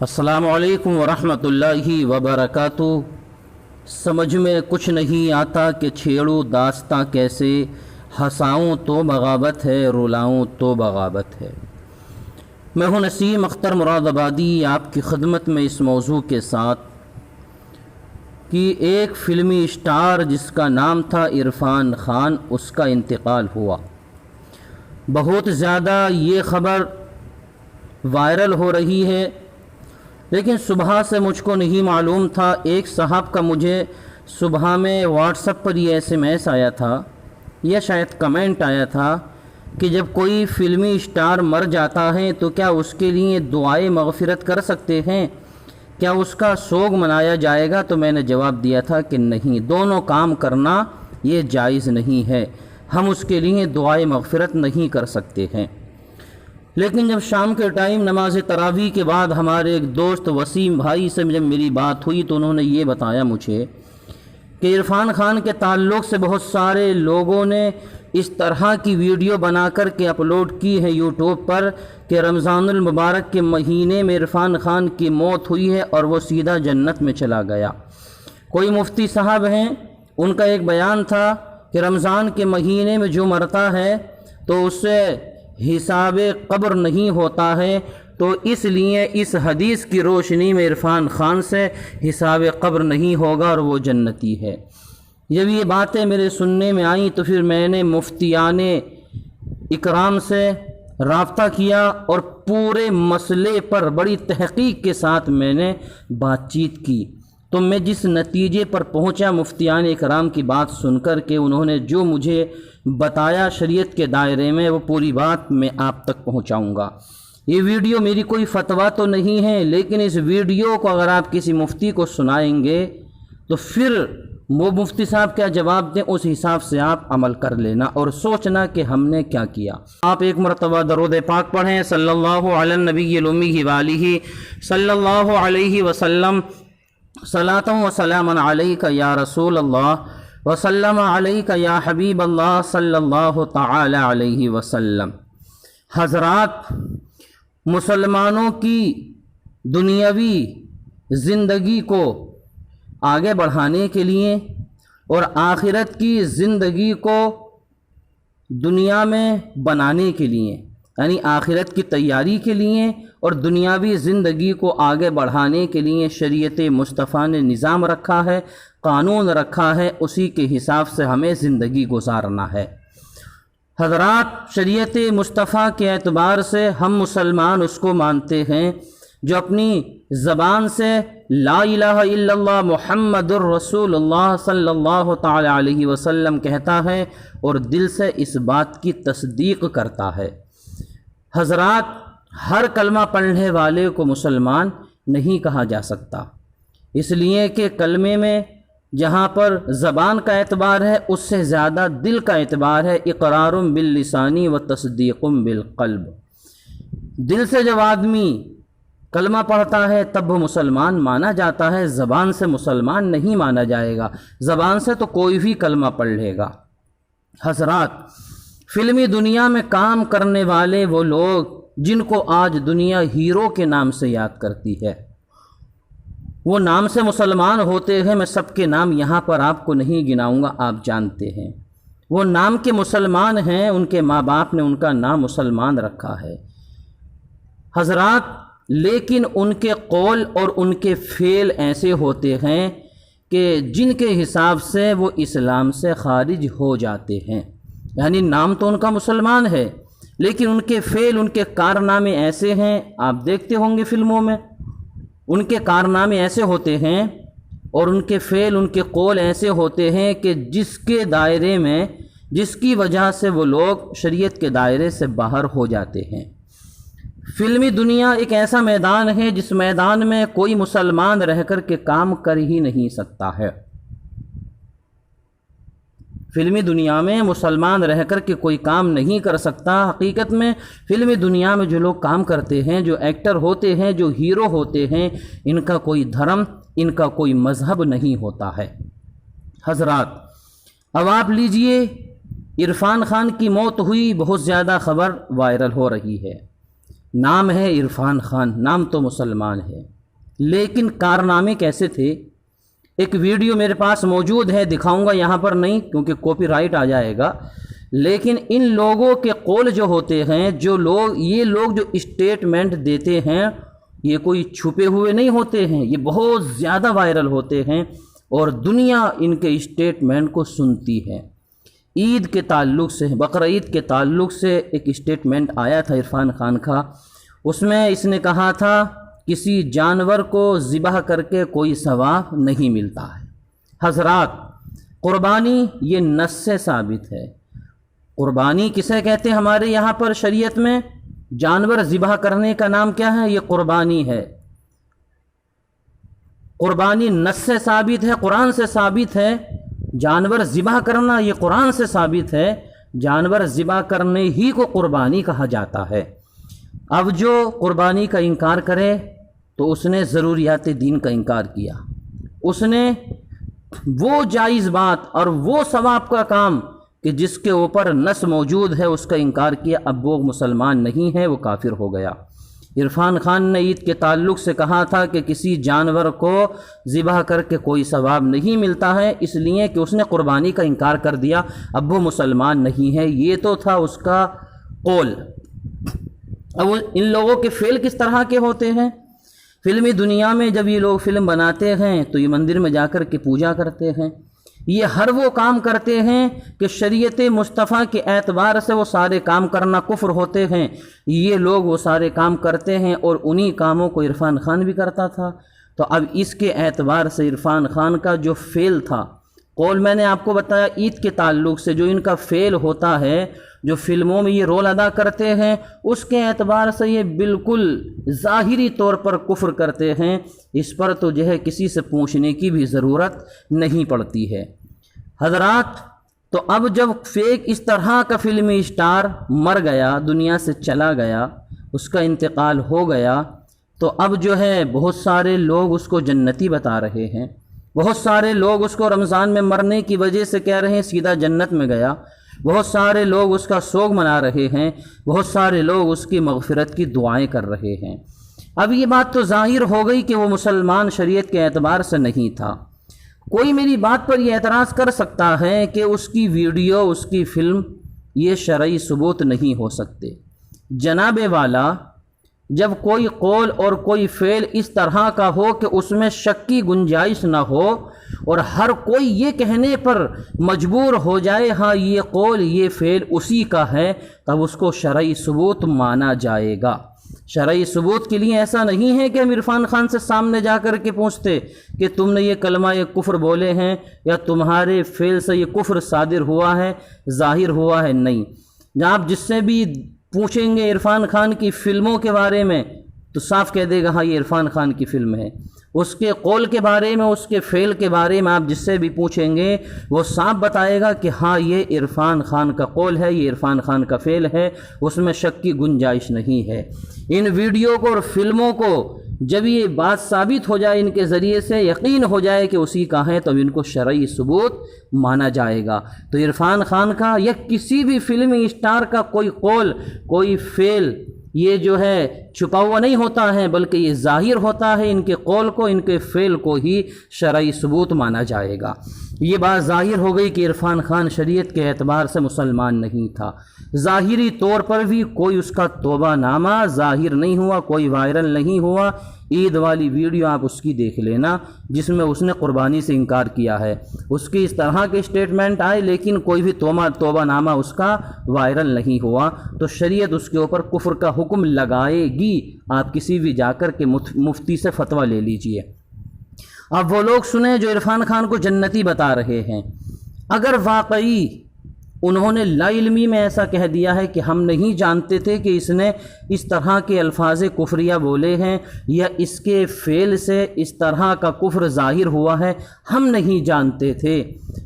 السلام علیکم ورحمۃ اللہ وبرکاتہ۔ سمجھ میں کچھ نہیں آتا کہ چھیڑوں داستاں کیسے، ہنساؤں تو بغاوت ہے، رلاؤں تو بغاوت ہے۔ میں ہوں نسیم اختر مراد آبادی، آپ کی خدمت میں اس موضوع کے ساتھ کہ ایک فلمی اسٹار جس کا نام تھا عرفان خان، اس کا انتقال ہوا۔ بہت زیادہ یہ خبر وائرل ہو رہی ہے، لیکن صبح سے مجھ کو نہیں معلوم تھا۔ ایک صاحب کا مجھے صبح میں واٹس ایپ پر یہ SMS آیا تھا یا شاید کمنٹ آیا تھا کہ جب کوئی فلمی اسٹار مر جاتا ہے تو کیا اس کے لیے دعائے مغفرت کر سکتے ہیں، کیا اس کا سوگ منایا جائے گا؟ تو میں نے جواب دیا تھا کہ نہیں، دونوں کام کرنا یہ جائز نہیں ہے، ہم اس کے لیے دعائے مغفرت نہیں کر سکتے ہیں۔ لیکن جب شام کے ٹائم نماز تراویح کے بعد ہمارے ایک دوست وسیم بھائی سے جب میری بات ہوئی تو انہوں نے یہ بتایا مجھے کہ عرفان خان کے تعلق سے بہت سارے لوگوں نے اس طرح کی ویڈیو بنا کر کے اپلوڈ کی ہے یوٹیوب پر کہ رمضان المبارک کے مہینے میں عرفان خان کی موت ہوئی ہے اور وہ سیدھا جنت میں چلا گیا۔ کوئی مفتی صاحب ہیں، ان کا ایک بیان تھا کہ رمضان کے مہینے میں جو مرتا ہے تو اس سے حساب قبر نہیں ہوتا ہے، تو اس لیے اس حدیث کی روشنی میں عرفان خان سے حساب قبر نہیں ہوگا اور وہ جنتی ہے۔ جب یہ باتیں میرے سننے میں آئیں تو پھر میں نے مفتیان اکرام سے رابطہ کیا اور پورے مسئلے پر بڑی تحقیق کے ساتھ میں نے بات چیت کی۔ تو میں جس نتیجے پر پہنچا مفتیان اکرام کی بات سن کر کے انہوں نے جو مجھے بتایا شریعت کے دائرے میں، وہ پوری بات میں آپ تک پہنچاؤں گا۔ یہ ویڈیو میری کوئی فتویٰ تو نہیں ہے، لیکن اس ویڈیو کو اگر آپ کسی مفتی کو سنائیں گے تو پھر وہ مفتی صاحب کیا جواب دیں اس حساب سے آپ عمل کر لینا اور سوچنا کہ ہم نے کیا کیا۔ آپ ایک مرتبہ درود پاک پڑھیں، صلی اللہ علی النبی الامی وآلہ صلی اللہ علیہ وسلم، صلاۃ و سلام علیک یا رسول اللہ وسلم علیک یا حبیب اللہ صلی اللہ تعالی علیہ وسلم۔ حضرات، مسلمانوں کی دنیاوی زندگی کو آگے بڑھانے کے لیے اور آخرت کی زندگی کو دنیا میں بنانے کے لیے، یعنی آخرت کی تیاری کے لیے اور دنیاوی زندگی کو آگے بڑھانے کے لیے شریعت مصطفیٰ نے نظام رکھا ہے، قانون رکھا ہے، اسی کے حساب سے ہمیں زندگی گزارنا ہے۔ حضرات، شریعت مصطفیٰ کے اعتبار سے ہم مسلمان اس کو مانتے ہیں جو اپنی زبان سے لا الہ الا اللہ محمد الرسول اللہ صلی اللہ تعالی علیہ وسلم کہتا ہے اور دل سے اس بات کی تصدیق کرتا ہے۔ حضرات، ہر کلمہ پڑھنے والے کو مسلمان نہیں کہا جا سکتا، اس لیے کہ کلمے میں جہاں پر زبان کا اعتبار ہے اس سے زیادہ دل کا اعتبار ہے۔ اقرار باللسانی و تصدیق بالقلب۔ دل سے جب آدمی کلمہ پڑھتا ہے تب وہ مسلمان مانا جاتا ہے، زبان سے مسلمان نہیں مانا جائے گا۔ زبان سے تو کوئی بھی کلمہ پڑھ لے گا۔ حضرات، فلمی دنیا میں کام کرنے والے وہ لوگ جن کو آج دنیا ہیرو کے نام سے یاد کرتی ہے، وہ نام سے مسلمان ہوتے ہیں۔ میں سب کے نام یہاں پر آپ کو نہیں گناؤں گا، آپ جانتے ہیں۔ وہ نام کے مسلمان ہیں، ان کے ماں باپ نے ان کا نام مسلمان رکھا ہے۔ حضرات، لیکن ان کے قول اور ان کے فعل ایسے ہوتے ہیں کہ جن کے حساب سے وہ اسلام سے خارج ہو جاتے ہیں۔ یعنی نام تو ان کا مسلمان ہے، لیکن ان کے فعل، ان کے کارنامے ایسے ہیں، آپ دیکھتے ہوں گے فلموں میں، ان کے کارنامے ایسے ہوتے ہیں اور ان کے فعل، ان کے قول ایسے ہوتے ہیں کہ جس کے دائرے میں، جس کی وجہ سے وہ لوگ شریعت کے دائرے سے باہر ہو جاتے ہیں۔ فلمی دنیا ایک ایسا میدان ہے جس میدان میں کوئی مسلمان رہ کر کے کام کر ہی نہیں سکتا ہے۔ فلمی دنیا میں مسلمان رہ کر کے کوئی کام نہیں کر سکتا۔ حقیقت میں فلمی دنیا میں جو لوگ کام کرتے ہیں، جو ایکٹر ہوتے ہیں، جو ہیرو ہوتے ہیں، ان کا کوئی دھرم، ان کا کوئی مذہب نہیں ہوتا ہے۔ حضرات، اب آپ لیجئے، عرفان خان کی موت ہوئی، بہت زیادہ خبر وائرل ہو رہی ہے۔ نام ہے عرفان خان، نام تو مسلمان ہے، لیکن کارنامے کیسے تھے؟ ایک ویڈیو میرے پاس موجود ہے، دکھاؤں گا یہاں پر نہیں کیونکہ کاپی رائٹ آ جائے گا، لیکن ان لوگوں کے قول جو ہوتے ہیں، یہ لوگ جو اسٹیٹمنٹ دیتے ہیں، یہ کوئی چھپے ہوئے نہیں ہوتے ہیں، یہ بہت زیادہ وائرل ہوتے ہیں اور دنیا ان کے اسٹیٹمنٹ کو سنتی ہے۔ عید کے تعلق سے، بقرہ عید کے تعلق سے ایک اسٹیٹمنٹ آیا تھا عرفان خان کا، اس میں اس نے کہا تھا کسی جانور کو ذبح کر کے کوئی ثواب نہیں ملتا ہے۔ حضرات، قربانی یہ نص سے ثابت ہے۔ قربانی کسے کہتے ہیں ہمارے یہاں پر شریعت میں؟ جانور ذبح کرنے کا نام کیا ہے؟ یہ قربانی ہے۔ قربانی نص سے ثابت ہے، قرآن سے ثابت ہے۔ جانور ذبح کرنا یہ قرآن سے ثابت ہے، جانور ذبح کرنے ہی کو قربانی کہا جاتا ہے۔ اب جو قربانی کا انکار کرے تو اس نے ضروریات دین کا انکار کیا، اس نے وہ جائز بات اور وہ ثواب کا کام کہ جس کے اوپر نص موجود ہے اس کا انکار کیا، اب وہ مسلمان نہیں ہے، وہ کافر ہو گیا۔ عرفان خان نے عید کے تعلق سے کہا تھا کہ کسی جانور کو ذبح کر کے کوئی ثواب نہیں ملتا ہے، اس لیے کہ اس نے قربانی کا انکار کر دیا، اب وہ مسلمان نہیں ہے، یہ تو تھا اس کا قول۔ اب ان لوگوں کے فعل کس طرح کے ہوتے ہیں؟ فلمی دنیا میں جب یہ لوگ فلم بناتے ہیں تو یہ مندر میں جا کر کے پوجا کرتے ہیں، یہ ہر وہ کام کرتے ہیں کہ شریعت مصطفیٰ کے اعتبار سے وہ سارے کام کرنا کفر ہوتے ہیں، یہ لوگ وہ سارے کام کرتے ہیں اور انہی کاموں کو عرفان خان بھی کرتا تھا۔ تو اب اس کے اعتبار سے عرفان خان کا جو فعل تھا، قول میں نے آپ کو بتایا عید کے تعلق سے جو ان کا فعل ہوتا ہے، جو فلموں میں یہ رول ادا کرتے ہیں، اس کے اعتبار سے یہ بالکل ظاہری طور پر کفر کرتے ہیں، اس پر تو جو ہے کسی سے پوچھنے کی بھی ضرورت نہیں پڑتی ہے۔ حضرات، تو اب جب فیک اس طرح کا فلمی اسٹار مر گیا، دنیا سے چلا گیا، اس کا انتقال ہو گیا، تو اب جو ہے بہت سارے لوگ اس کو جنتی بتا رہے ہیں، بہت سارے لوگ اس کو رمضان میں مرنے کی وجہ سے کہہ رہے ہیں سیدھا جنت میں گیا، بہت سارے لوگ اس کا سوگ منا رہے ہیں، بہت سارے لوگ اس کی مغفرت کی دعائیں کر رہے ہیں۔ اب یہ بات تو ظاہر ہو گئی کہ وہ مسلمان شریعت کے اعتبار سے نہیں تھا۔ کوئی میری بات پر یہ اعتراض کر سکتا ہے کہ اس کی ویڈیو، اس کی فلم یہ شرعی ثبوت نہیں ہو سکتے۔ جناب والا، جب کوئی قول اور کوئی فعل اس طرح کا ہو کہ اس میں شک کی گنجائش نہ ہو اور ہر کوئی یہ کہنے پر مجبور ہو جائے ہاں یہ قول یہ فعل اسی کا ہے، تب اس کو شرعی ثبوت مانا جائے گا۔ شرعی ثبوت کے لیے ایسا نہیں ہے کہ ہم عرفان خان سے سامنے جا کر کے پوچھتے کہ تم نے یہ کلمہ یہ کفر بولے ہیں یا تمہارے فعل سے یہ کفر صادر ہوا ہے، ظاہر ہوا ہے، نہیں۔ جہاں آپ جس سے بھی پوچھیں گے عرفان خان کی فلموں کے بارے میں تو صاف کہہ دے گا ہاں یہ عرفان خان کی فلم ہے۔ اس کے قول کے بارے میں، اس کے فعل کے بارے میں آپ جس سے بھی پوچھیں گے وہ صاف بتائے گا کہ ہاں یہ عرفان خان کا قول ہے، یہ عرفان خان کا فعل ہے، اس میں شک کی گنجائش نہیں ہے۔ ان ویڈیو کو اور فلموں کو جب یہ بات ثابت ہو جائے، ان کے ذریعے سے یقین ہو جائے کہ اسی کا ہے، تو ان کو شرعی ثبوت مانا جائے گا۔ تو عرفان خان کا یا کسی بھی فلمی اسٹار کا کوئی قول، کوئی فعل یہ جو ہے چھپا ہوا نہیں ہوتا ہے، بلکہ یہ ظاہر ہوتا ہے، ان کے قول کو، ان کے فعل کو ہی شرعی ثبوت مانا جائے گا۔ یہ بات ظاہر ہو گئی کہ عرفان خان شریعت کے اعتبار سے مسلمان نہیں تھا۔ ظاہری طور پر بھی کوئی اس کا توبہ نامہ ظاہر نہیں ہوا، کوئی وائرل نہیں ہوا۔ عید والی ویڈیو آپ اس کی دیکھ لینا جس میں اس نے قربانی سے انکار کیا ہے، اس کی اس طرح کے اسٹیٹمنٹ آئے لیکن کوئی بھی توبہ نامہ اس کا وائرل نہیں ہوا، تو شریعت اس کے اوپر کفر کا حکم لگائے گی۔ آپ کسی بھی جا کر کے مفتی سے فتویٰ لے لیجئے۔ اب وہ لوگ سنیں جو عرفان خان کو جنتی بتا رہے ہیں، اگر واقعی انہوں نے لا علمی میں ایسا کہہ دیا ہے کہ ہم نہیں جانتے تھے کہ اس نے اس طرح کے الفاظ کفریہ بولے ہیں یا اس کے فعل سے اس طرح کا کفر ظاہر ہوا ہے، ہم نہیں جانتے تھے،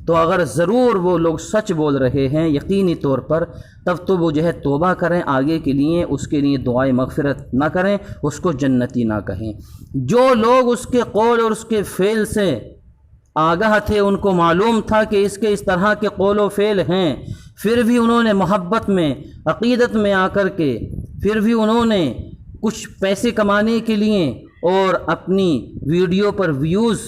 تو اگر ضرور وہ لوگ سچ بول رہے ہیں یقینی طور پر، تب تو وہ جو ہے توبہ کریں آگے کے لیے، اس کے لیے دعائے مغفرت نہ کریں، اس کو جنتی نہ کہیں۔ جو لوگ اس کے قول اور اس کے فعل سے آگاہ تھے، ان کو معلوم تھا کہ اس کے اس طرح کے قول و فعل ہیں، پھر بھی انہوں نے محبت میں، عقیدت میں آ کر کے، پھر بھی انہوں نے کچھ پیسے کمانے کے لیے اور اپنی ویڈیو پر ویوز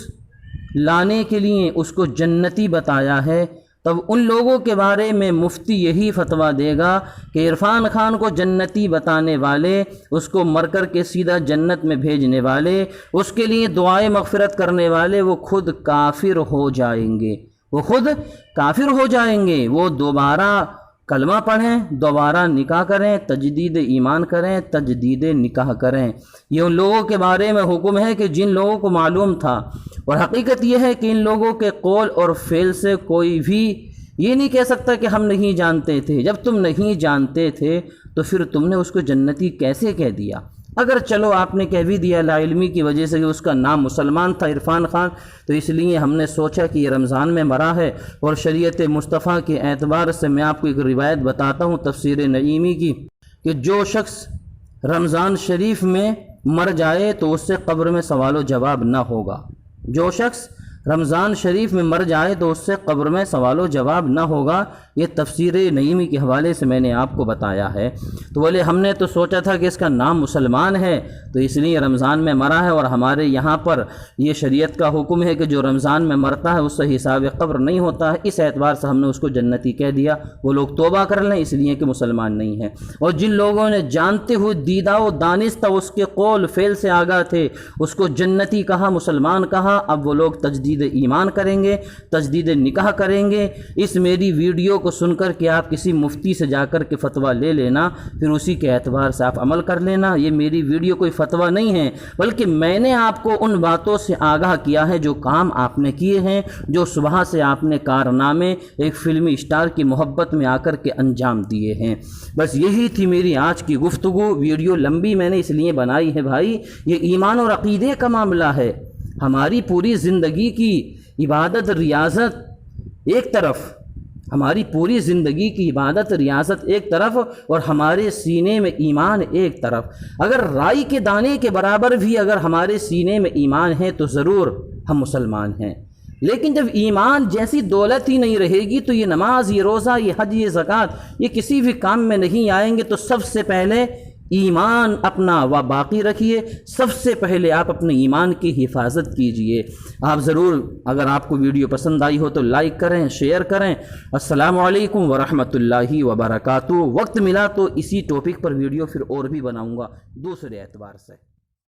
لانے کے لیے اس کو جنتی بتایا ہے، تب ان لوگوں کے بارے میں مفتی یہی فتویٰ دے گا کہ عرفان خان کو جنتی بتانے والے، اس کو مر کر کے سیدھا جنت میں بھیجنے والے، اس کے لیے دعائیں مغفرت کرنے والے، وہ خود کافر ہو جائیں گے، وہ خود کافر ہو جائیں گے۔ وہ دوبارہ کلمہ پڑھیں، دوبارہ نکاح کریں، تجدید ایمان کریں، تجدید نکاح کریں۔ یہ ان لوگوں کے بارے میں حکم ہے کہ جن لوگوں کو معلوم تھا، اور حقیقت یہ ہے کہ ان لوگوں کے قول اور فعل سے کوئی بھی یہ نہیں کہہ سکتا کہ ہم نہیں جانتے تھے۔ جب تم نہیں جانتے تھے تو پھر تم نے اس کو جنتی کیسے کہہ دیا؟ اگر چلو آپ نے کہہ بھی دیا لا علمی کی وجہ سے کہ اس کا نام مسلمان تھا عرفان خان، تو اس لیے ہم نے سوچا کہ یہ رمضان میں مرا ہے، اور شریعت مصطفیٰ کے اعتبار سے میں آپ کو ایک روایت بتاتا ہوں تفسیر نعیمی کی، کہ جو شخص رمضان شریف میں مر جائے تو اس سے قبر میں سوال و جواب نہ ہوگا۔ جو شخص رمضان شریف میں مر جائے تو اس سے قبر میں سوال و جواب نہ ہوگا۔ یہ تفسیر نعیمی کے حوالے سے میں نے آپ کو بتایا ہے۔ تو بولے ہم نے تو سوچا تھا کہ اس کا نام مسلمان ہے تو اس لیے رمضان میں مرا ہے، اور ہمارے یہاں پر یہ شریعت کا حکم ہے کہ جو رمضان میں مرتا ہے اس سے حساب قبر نہیں ہوتا ہے، اس اعتبار سے ہم نے اس کو جنتی کہہ دیا۔ وہ لوگ توبہ کر لیں اس لیے کہ مسلمان نہیں ہیں۔ اور جن لوگوں نے جانتے ہوئے دیدہ و دانستہ اس کے قول فعل سے آگاہ تھے، اس کو جنتی کہا، مسلمان کہا، اب وہ لوگ تجدید ایمان کریں گے، تجدید نکاح کریں گے۔ اس میری ویڈیو کو سن کر کہ آپ کسی مفتی سے جا کر کے فتویٰ لے لینا، پھر اسی کے اعتبار سے آپ عمل کر لینا۔ یہ میری ویڈیو کوئی فتویٰ نہیں ہے، بلکہ میں نے آپ کو ان باتوں سے آگاہ کیا ہے جو کام آپ نے کیے ہیں، جو صبح سے آپ نے کارنامے ایک فلمی اسٹار کی محبت میں آ کر کے انجام دیے ہیں۔ بس یہی تھی میری آج کی گفتگو۔ ویڈیو لمبی میں نے اس لیے بنائی ہے بھائی، یہ ایمان اور عقیدے کا معاملہ ہے۔ ہماری پوری زندگی کی عبادت ریاضت ایک طرف، ہماری پوری زندگی کی عبادت ریاضت ایک طرف، اور ہمارے سینے میں ایمان ایک طرف۔ اگر رائی کے دانے کے برابر بھی اگر ہمارے سینے میں ایمان ہے تو ضرور ہم مسلمان ہیں۔ لیکن جب ایمان جیسی دولت ہی نہیں رہے گی تو یہ نماز، یہ روزہ، یہ حج، یہ زکوٰۃ، یہ کسی بھی کام میں نہیں آئیں گے۔ تو سب سے پہلے ایمان اپنا و باقی رکھیے، سب سے پہلے آپ اپنے ایمان کی حفاظت کیجئے۔ آپ ضرور، اگر آپ کو ویڈیو پسند آئی ہو تو لائک کریں، شیئر کریں۔ السلام علیکم ورحمۃ اللہ وبرکاتہ۔ وقت ملا تو اسی ٹاپک پر ویڈیو پھر اور بھی بناؤں گا دوسرے اعتبار سے۔